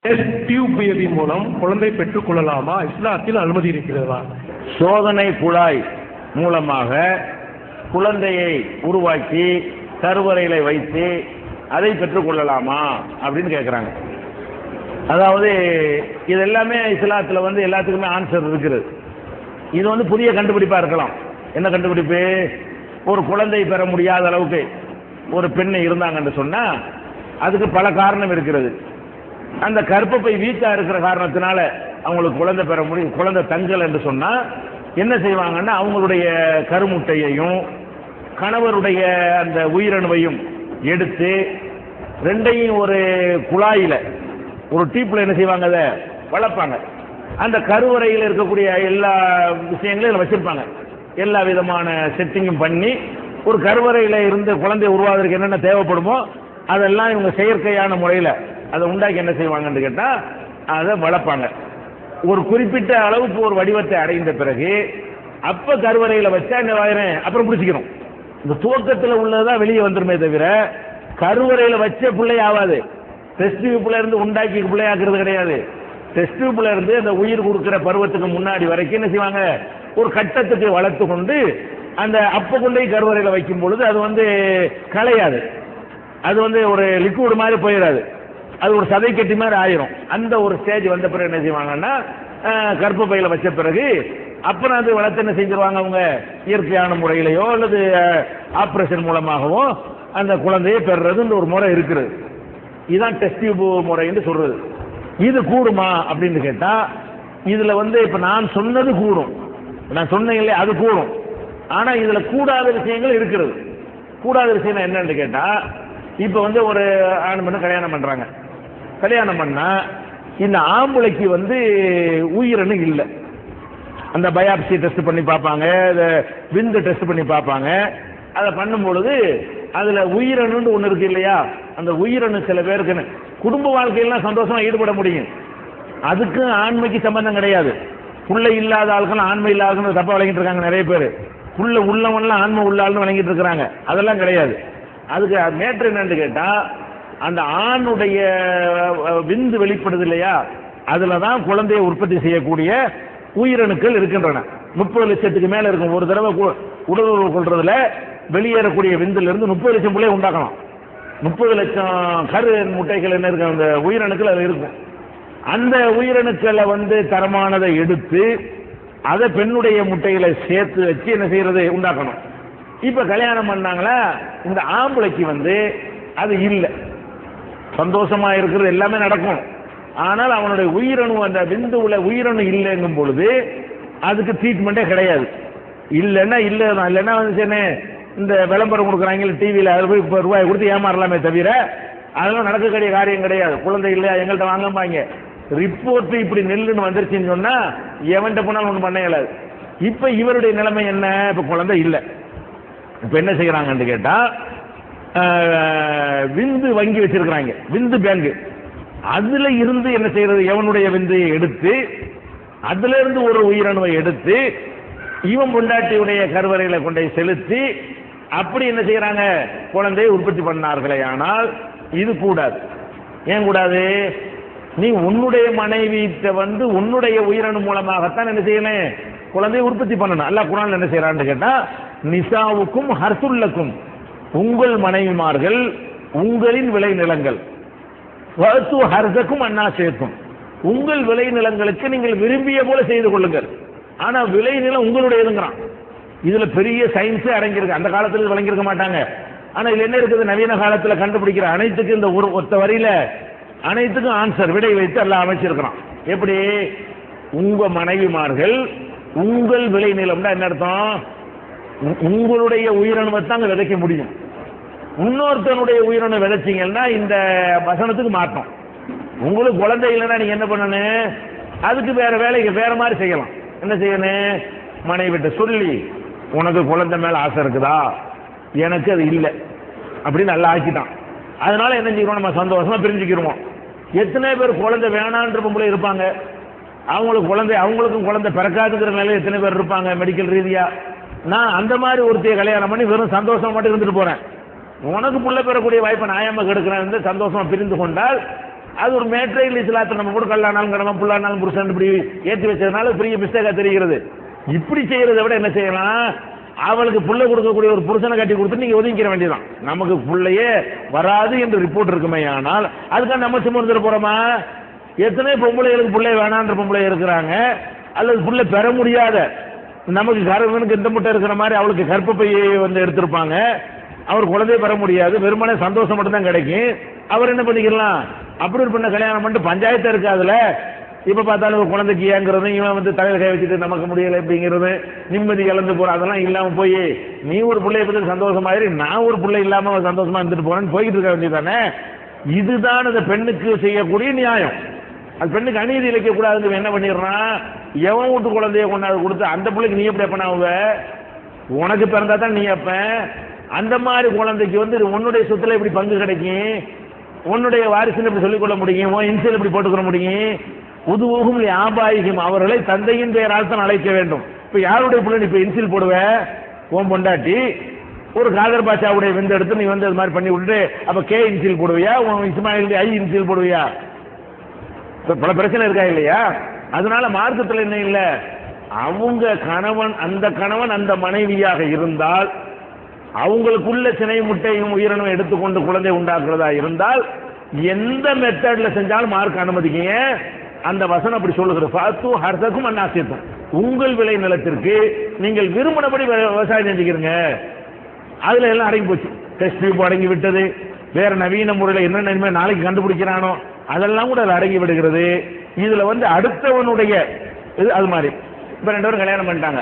Test tube baby மூலம் குழந்தை பெற்றுக் கொள்ளலாமா? இஸ்லாத்தில் அனுமதி இருக்கிறதா? சோதனை குழாய் மூலமாக குழந்தையை உருவாக்கி கருவறையில வைத்து அதை பெற்றுக்கொள்ளலாமா அப்படின்னு கேட்குறாங்க. அதாவது இது எல்லாமே இஸ்லாத்தில் எல்லாத்துக்குமே ஆன்சர் இருக்கிறது. இது புதிய கண்டுபிடிப்பாக இருக்கலாம். என்ன கண்டுபிடிப்பு? ஒரு குழந்தை பெற முடியாத அளவுக்கு ஒரு பெண் இருந்தாங்கன்னு சொன்னால் அதுக்கு பல காரணம் இருக்கிறது. அந்த கர்ப்பப்பை வீக்கா இருக்கிற காரணத்தினால அவங்களுக்கு குழந்தை பெற முடியும், குழந்தை தங்கல் என்று சொன்னால் என்ன செய்வாங்கன்னா அவங்களுடைய கருமுட்டையையும் கணவருடைய அந்த உயிரணுவையும் எடுத்து ரெண்டையும் ஒரு குழாயில் ஒரு டீப்பில் என்ன செய்வாங்க, அதை வளர்ப்பாங்க. அந்த கருவறையில் இருக்கக்கூடிய எல்லா விஷயங்களையும் வச்சிருப்பாங்க. எல்லா விதமான செட்டிங்கும் பண்ணி ஒரு கருவறையில் இருந்து குழந்தை உருவாவதற்கு என்னென்ன தேவைப்படுமோ அதெல்லாம் இவங்க செயற்கையான முறையில் அதை உண்டாக்கி என்ன செய்வாங்கன்னு கேட்டால் அதை வளர்ப்பாங்க. ஒரு குறிப்பிட்ட அளவுக்கு ஒரு வடிவத்தை அடைந்த பிறகு அப்போ கருவறையில் வச்சா என்ன வாயிறேன் அப்புறம் பிடிச்சிக்கிறோம். இந்த துவக்கத்தில் உள்ளதான் வெளியே வந்துருமே தவிர கருவறையில் வச்ச பிள்ளை ஆகாது. டெஸ்ட் டியூப்ல இருந்து உண்டாக்கி பிள்ளையாக்குறது கிடையாது. டெஸ்ட் டியூப்ல இருந்து அந்த உயிர் கொடுக்கிற பருவத்துக்கு முன்னாடி வரைக்கும் என்ன செய்வாங்க, ஒரு கட்டத்துக்கு வளர்த்து கொண்டு அந்த அப்ப கொண்டே கருவறையில் வைக்கும் பொழுது அது களையாது. அது ஒரு லிக்விட் மாதிரி போயிடாது. அது ஒரு சதை கட்டி மாதிரி ஆயிரும். அந்த ஒரு ஸ்டேஜ் வந்த பிறகு என்ன செய்வாங்கன்னா கர்ப்பப்பையில வச்ச பிறகு அப்புறம் அது வளர்த்து என்ன செஞ்சிருவாங்க, அவங்க இயற்கையான முறையிலையோ அல்லது ஆப்ரேஷன் மூலமாகவோ அந்த குழந்தையை பெறுறது ஒரு முறை இருக்கிறது. இதுதான் டெஸ்ட் டியூப் முறைன்னு சொல்றது. இது கூடுமா அப்படின்னு கேட்டா இதுல இப்ப நான் சொன்னது கூடும், நான் சொன்னேன் இல்லையா, அது கூடும். ஆனா இதுல கூடாத விஷயங்கள் இருக்கிறது. கூடாத விஷயம் என்னன்னு கேட்டா இப்ப ஒரு ஆண் பெண்ணு கல்யாணம் பண்றாங்க. கல்யாணம் பண்ணா இந்த ஆம்பளைக்கு உயிரணு இல்லை. அந்த பயாப்சி டெஸ்ட் பண்ணி பார்ப்பாங்க, விந்து டெஸ்ட் பண்ணி பார்ப்பாங்க. அதை பண்ணும் பொழுது அதுல உயிரணுன்னு ஒண்ணு இருக்கு இல்லையா, அந்த உயிரணு சில பேருக்கு குடும்ப வாழ்க்கையெல்லாம் சந்தோஷமா ஈடுபட முடியும். அதுக்கு ஆண்மைக்கு சம்பந்தம் கிடையாது. புள்ள இல்லாத ஆட்கள் ஆண்மை இல்லாத தப்பா விளங்கிட்டு இருக்காங்க நிறைய பேர். புள்ள உள்ளவன்லாம் ஆண்மை உள்ளாள்னு விளங்கிட்டு இருக்கிறாங்க. அதெல்லாம் கிடையாது. அதுக்கு மேட்ரு என்னன்னு கேட்டா அந்த ஆணுடைய விந்து வெளிப்படுது இல்லையா, அதுலதான் குழந்தையை உற்பத்தி செய்யக்கூடிய உயிரணுக்கள் இருக்கின்றன. 30 லட்சத்துக்கு மேல இருக்கும். ஒரு தடவை உடலுறவு கொள்றதுல வெளியேறக்கூடிய விந்துல இருந்து 30 லட்சம் பிள்ளையை உண்டாக்கலாம். 30 லட்சம் கரு முட்டைகள் என்ன இருக்கு, அந்த உயிரணுக்கள் அது இருக்கும். அந்த உயிரணுக்களை தரமானதை எடுத்து அதை பெண்ணுடைய முட்டையில சேர்த்து வச்சு என்ன செய்யறது, உண்டாக்கணும். இப்ப கல்யாணம் பண்ணாங்களா, இந்த ஆம்பளைக்கு அது இல்லை. சந்தோஷமா இருக்கிறது எல்லாமே நடக்கும். ஆனால் அவனுடைய உயிரணு அந்த விந்துவுல உயிரணு இல்லைங்கும் பொழுது அதுக்கு ட்ரீட்மெண்டே கிடையாது. இல்லைன்னா இல்லைன்னா இந்த விளம்பரம் கொடுக்குறாங்க டிவியில், அதில் போய் இப்போ ரூபாய் கொடுத்து ஏமாறலாமே தவிர அதெல்லாம் நடக்கக்கூடிய காரியம் கிடையாது. குழந்தை இல்லையா எங்கள்கிட்ட வாங்கம்பாங்க. ரிப்போர்ட் இப்படி நெல்லுன்னு வந்துருச்சுன்னு சொன்னா எவன்கிட்ட போனாலும் ஒன்றும் பண்ண இயலாது. இப்ப இவருடைய நிலைமை என்ன, இப்ப குழந்தை இல்லை. இப்ப என்ன செய்யறாங்கன்னு கேட்டா விந்து வங்கி வச்சிருக்கிறாங்க, விந்து பேங்க். அதுல இருந்து என்ன செய்யறது, எவனுடைய விந்தையை எடுத்து அதுல இருந்து ஒரு உயிரணுவை எடுத்து இவன் பொண்டாட்டியுடைய கருவறையில கொண்டை செலுத்தி அப்படி என்ன செய்யறாங்க, குழந்தையை உற்பத்தி பண்ணார்களே. ஆனால் இது கூடாது. ஏன் கூடாது? நீ உன்னுடைய மனைவிட்ட உன்னுடைய உயிரணு மூலமாகத்தான் என்ன செய்யணும், குழந்தையை உற்பத்தி பண்ணணும். அல்லாஹ் குர்ஆன்ல என்ன செய்யறான்னு கேட்டா நிசாவுக்கும் ஹர்சுல்லக்கும், உங்கள் மனைவிமார்கள் உங்களின் விளை நிலங்கள், வஅத்து ஹர்ஸக்கும் அன்னாசிக்கும், உங்கள் விளை நிலங்களுக்கு நீங்கள் விரும்பிய போல செய்து கொள்ளுங்கள். ஆனா விளை நிலம் உங்களுடையதுங்கிறான். இதுல பெரிய சயின்ஸே அடங்கியிருக்கு. அந்த காலத்துல வழங்கியிருக்க மாட்டாங்க. ஆனா இதுல என்ன இருக்குது, நவீன காலத்துல கண்டுபிடிக்கிற அனைத்துக்கும் இந்த ஒரு ஒத்த வரியில அனைத்துக்கும் ஆன்சர் விடை வைத்து எல்லாம் அமைச்சிருக்கிறான். எப்படி, உங்க மனைவிமார்கள் உங்கள் விளை நிலம்னா என்ன அர்த்தம், உங்களுடைய உயிரணுவை தான் விதைக்க முடியும். இன்னொருத்தனுடைய உயிரணு விதைச்சிங்கன்னா இந்த வசனத்துக்கு மாற்றம். உங்களுக்கு குழந்தை இல்லைன்னா நீங்க என்ன பண்ணணும், அதுக்கு வேற வேலைக்கு வேற மாதிரி செய்யலாம். என்ன செய்யணும், மனைவிட்ட சொல்லி உனக்கு குழந்தை மேல ஆசை இருக்குதா, எனக்கு அது இல்லை அப்படின்னு நல்லா ஆக்கிட்டான். அதனால என்ன செய்யறோம், நம்ம சந்தோஷமா பிரிஞ்சுக்கிறோம். எத்தனை பேர் குழந்தை வேணான்ற பொம்பளை இருப்பாங்க, அவங்களுக்கும் குழந்தை பிறக்காதுங்கிற நிலையில் எத்தனை பேர் இருப்பாங்க மெடிக்கல் ரீதியா. நான் அந்த மாதிரி ஒருத்தைய கல்யாணம் பண்ணி வெறும் சந்தோஷம் மட்டும் இருந்துட்டு போறேன். உனக்கு புள்ள பெறக்கூடிய வாய்ப்பை நியாயமா கெடுக்கிறேன் சந்தோஷமா பிரிந்து கொண்டால் அது ஒரு மேட்ரைல் இஸ்லாத்தை நம்ம கூட கல்லானாலும் கடமை புல்லானாலும் புருஷன் இப்படி ஏற்றி வச்சதுனால பெரிய மிஸ்டேக்கா தெரிகிறது. இப்படி செய்யறதை விட என்ன செய்யலாம், அவளுக்கு புள்ள கொடுக்கக்கூடிய ஒரு புருஷனை கட்டி கொடுத்து நீங்க ஒதுங்கிற வேண்டியதான். நமக்கு புள்ளையே வராது என்று ரிப்போர்ட் இருக்குமே, ஆனால் அதுக்காக நம்ம சும்மா இருந்துட்டு போறோமா? எத்தனை பொம்பளைகளுக்கு பிள்ளை வேணான்ற பொம்பளை இருக்கிறாங்க, அல்லது புள்ள பெற முடியாத, நமக்கு கருவனுக்கு இந்த முட்டை இருக்கிற மாதிரி அவளுக்கு கர்ப்பப்பையை வந்து எடுத்திருப்பாங்க, அவர் குழந்தைய பெற முடியாது, வெறுமனே சந்தோஷம் மட்டும் தான் கிடைக்கும். அவர் என்ன பண்ணிக்கலாம், அப்படி ஒரு பெண்ணை கல்யாணம் பண்ணிட்டு பஞ்சாயத்து இருக்கு. அதுல இப்ப பார்த்தாலும் ஒரு குழந்தைக்கு ஏங்கிறது, இவன் வந்து தலையில கை வச்சுட்டு நமக்கு முடியல அப்படிங்கிறது, நிம்மதி கலந்து போற அதெல்லாம் இல்லாம போய் நீ ஒரு பிள்ளைய பத்தி சந்தோஷமாயிரு, நான் ஒரு பிள்ளை இல்லாம சந்தோஷமா இருந்துட்டு போறேன்னு போயிட்டு இருக்க வேண்டியதானே. இதுதான் அந்த பெண்ணுக்கு செய்யக்கூடிய நியாயம். அது பெண்ணுக்கு அநீதி இழைக்க கூடாதுன்னு என்ன பண்ணிடுறான், எவன் வீட்டு குழந்தைய கொண்டாந்து கொடுத்து அந்த பிள்ளைக்கு நீ எப்படி அப்பனாவுவ, உனக்கு பிறந்தா தான் நீ அப்ப. அந்த மாதிரி குழந்தைக்கு வந்து உன்னுடைய சொத்துல எப்படி பங்கு கிடைக்கும், உன்னுடைய வாரிசுன்னு எப்படி சொல்லிக்கொள்ள முடியும், உன் இன்சியல் எப்படி போட்டுக்கிற முடியும்? உதுவும் ஆபாயிகம், அவர்களை தந்தையின் பெயரால் தான் அழைக்க வேண்டும். இப்ப யாருடைய பிள்ளை இப்ப இன்சியல் போடுவ, உன் பொண்டாட்டி ஒரு காதர் பாஷாவுடைய விந்து எடுத்து நீ வந்து அது மாதிரி பண்ணி விட்டுட்டு அப்ப கே இன்சியல் போடுவியா, உன் இஸ்மாயில் ஐ இன்சியல் போடுவியா? பல பிரச்சனை இருக்கா இல்லையா? அதனால மார்க்கத்தில் என்ன இல்லை, அவங்க கணவன் அந்த மனைவியாக இருந்தால் அவங்களுக்குள்ள சினை முட்டையும் உயிரினும் எடுத்துக்கொண்டு குழந்தை உண்டாக்குறதா இருந்தால் எந்த மெத்தட்ல செஞ்சாலும் மார்க் அனுமதிக்கீங்க. அந்த வசனம் அப்படி சொல்லுகிறது, ஃபாத்து ஹர்தக்கும் அன்னாசியத்தும், உங்கள் விளை நிலத்திற்கு நீங்கள் விரும்பினபடி விவசாயம் செஞ்சுக்கிறீங்க. அதுல எல்லாம் அடங்கி போச்சு. டெஸ்ட் டியூப் அடங்கி விட்டது, வேற நவீன முறையில் என்னென்ன நாளைக்கு கண்டுபிடிக்கிறானோ அதெல்லாம் கூட அது அடங்கி விடுகிறது. இதுல வந்து அடுத்தவனுடைய இது அது மாதிரி இப்ப 2 பேரும் கல்யாணம் பண்ணிட்டாங்க,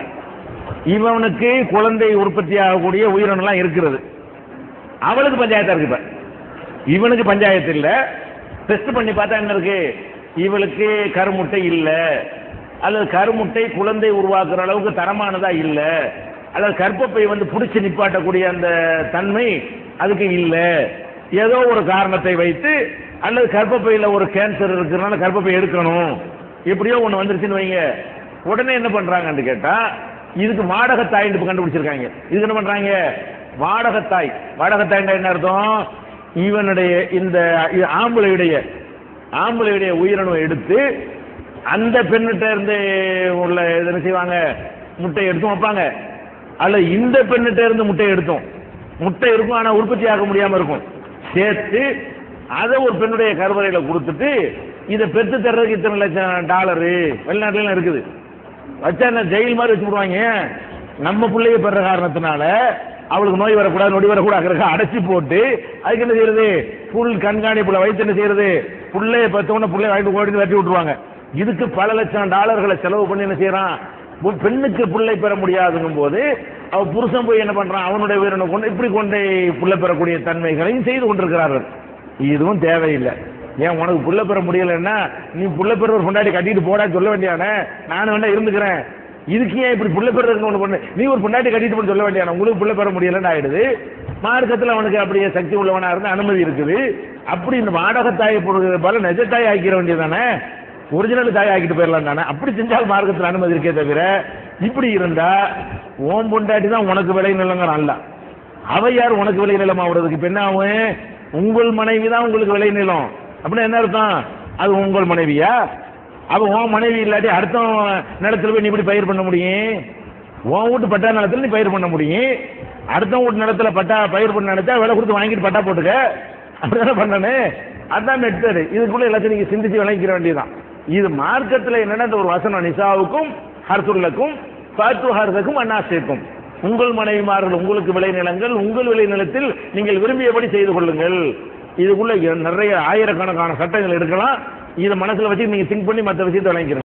இவனுக்கு குழந்தை உற்பத்தி ஆகக்கூடிய உயிரினம்லாம் இருக்கிறது, அவளுக்கு பஞ்சாயத்தா இருக்கு. இப்ப இவனுக்கு பஞ்சாயத்து இல்ல, டெஸ்ட் பண்ணி பார்த்தா என்ன இருக்கு, இவளுக்கு கருமுட்டை இல்ல, அல்லது கருமுட்டை குழந்தை உருவாக்குற அளவுக்கு தரமானதா இல்ல, அல்லது கர்ப்பப்பை வந்து புடிச்சு நிப்பாட்டக்கூடிய அந்த தன்மை அதுக்கு இல்ல, ஏதோ ஒரு காரணத்தை வைத்து, அல்லது கர்ப்பப்பையில ஒரு கேன்சர் இருக்கிறனால கர்ப்பப்பை எடுக்கணும், எப்படியோ ஒண்ணு வந்துருச்சுன்னு வைங்க. உடனே என்ன பண்றாங்கன்னு கேட்டா, இதுக்கு வாடகத்தாய் கண்டுபிடிச்சிருக்காங்க. இதுக்கு என்ன பண்றாங்க, வாடகத்தாய். வாடகத்தாய் என்ன அர்த்தம், இவனுடைய இந்த ஆம்பளையுடைய உயிரினவை எடுத்து அந்த பெண்ணிட்ட இருந்து உள்ள என்ன செய்வாங்க, முட்டை எடுத்தும் வைப்பாங்க, அல்ல இந்த பெண்ணிட்ட இருந்து முட்டை எடுத்தோம், முட்டை இருக்கும் ஆனா உற்பத்தி ஆக முடியாம இருக்கும், சேர்த்து அதை ஒரு பெண்ணுடைய கருவறையில கொடுத்துட்டு இதை பெற்று தர்றதுக்கு இத்தனை லட்சம் டாலரு வெளிநாட்டுல இருக்குது, வச்சா என்ன ஜெயில் மாதிரி வச்சு விடுவாங்க. நம்ம பிள்ளைய பெற காரணத்தினால அவளுக்கு நோய் வரக்கூடாது, நொடி வரக்கூடாது, அடைச்சி போட்டு அதுக்கு என்ன செய்யறது, புல் கண்காணிப்புல வைத்து என்ன செய்யறது, பிள்ளைய பத்தவன பிள்ளைய வாங்கிட்டு ஓடி வெட்டி விட்டுருவாங்க. இதுக்கு பல லட்சம் டாலர்களை செலவு பண்ணி என்ன செய்யறான், பெண்ணுக்கு பிள்ளை பெற முடியாதுங்கும் போது அவ புருஷன் போய் என்ன பண்றான், அவனுடைய உயிரினை கொண்டு இப்படி கொண்டு பிள்ளை பெறக்கூடிய தன்மைகளையும் செய்து கொண்டிருக்கிறார்கள். இதுவும் தேவையில்லை. ஏன் உனக்கு புள்ள பெற முடியலன்னா நீ புள்ள பெற ஒரு பொண்டாட்டி கட்டிட்டு போடா சொல்ல வேண்டியானே, நானும் வேணா இருந்துக்கிறேன், இதுக்கு ஏன் இப்படி புள்ள பெறதுக்கு ஒன்று பண்ணு, நீ ஒரு பொண்டாட்டி கட்டிட்டு போட சொல்ல வேண்டியான, உங்களுக்கு புள்ள பெற முடியலன்னு ஆயிடுது. மார்க்கத்தில் அவனுக்கு அப்படியே சக்தி உள்ளவனா இருந்து அனுமதி இருக்குது. அப்படி இந்த வாடகத்தாயை போடுறது போல நெஜத்தாய் ஆக்கிற வேண்டியதானே, ஒரிஜினல் தாய் ஆக்கிட்டு போயிடலாம் தானே. அப்படி செஞ்சால் மார்க்கத்தில் அனுமதி இருக்கே தவிர, இப்படி இருந்தா ஓம் பொண்டாட்டி தான் உனக்கு விலை நிலங்க அல்ல, அவ யார் உனக்கு விலை நிலம் ஆகுறதுக்கு? இப்ப என்ன ஆகும், உங்கள் மனைவி தான் உங்களுக்கு விலை நிலம் அப்படின்னு என்ன அர்த்தம், அது உங்கள் மனைவியா? அப்ப உன் மனைவி இல்லாட்டி அடுத்த நிலத்துல போய் நீ இப்படி பயிர் பண்ண முடியும்? உன் வீட்டு பட்டா நிலத்துல நீ பயிர் பண்ண முடியும், அடுத்த வீட்டு நிலத்துல பட்டா பயிர் பண்ண நினைச்சா விலை கொடுத்து வாங்கிட்டு பட்டா போட்டுக்க, அப்படிதானே பண்ணனு. அதுதான் மெத்தடு. இதுக்குள்ள எல்லாத்தையும் நீங்க சிந்திச்சு விளங்கிக்கிற வேண்டியதுதான். இது மார்க்கத்தில் என்னன்னா ஒரு வசனம், நிசாவுக்கும் ஹர்சுல்லக்கும் பாத்து ஹர்சக்கும் அன்னாசிக்கும், உங்கள் மனைவிமார்கள் உங்களுக்கு விளை நிலங்கள், உங்கள் விளை நிலத்தில் நீங்கள் விரும்பியபடி செய்து கொள்ளுங்கள். இதுக்குள்ள நிறைய ஆயிரக்கணக்கான சட்டங்கள் எடுக்கலாம். இதை மனசுல வச்சு நீங்க திங்க் பண்ணி மற்ற விஷயத்தை விளங்கிக்கிறீங்க.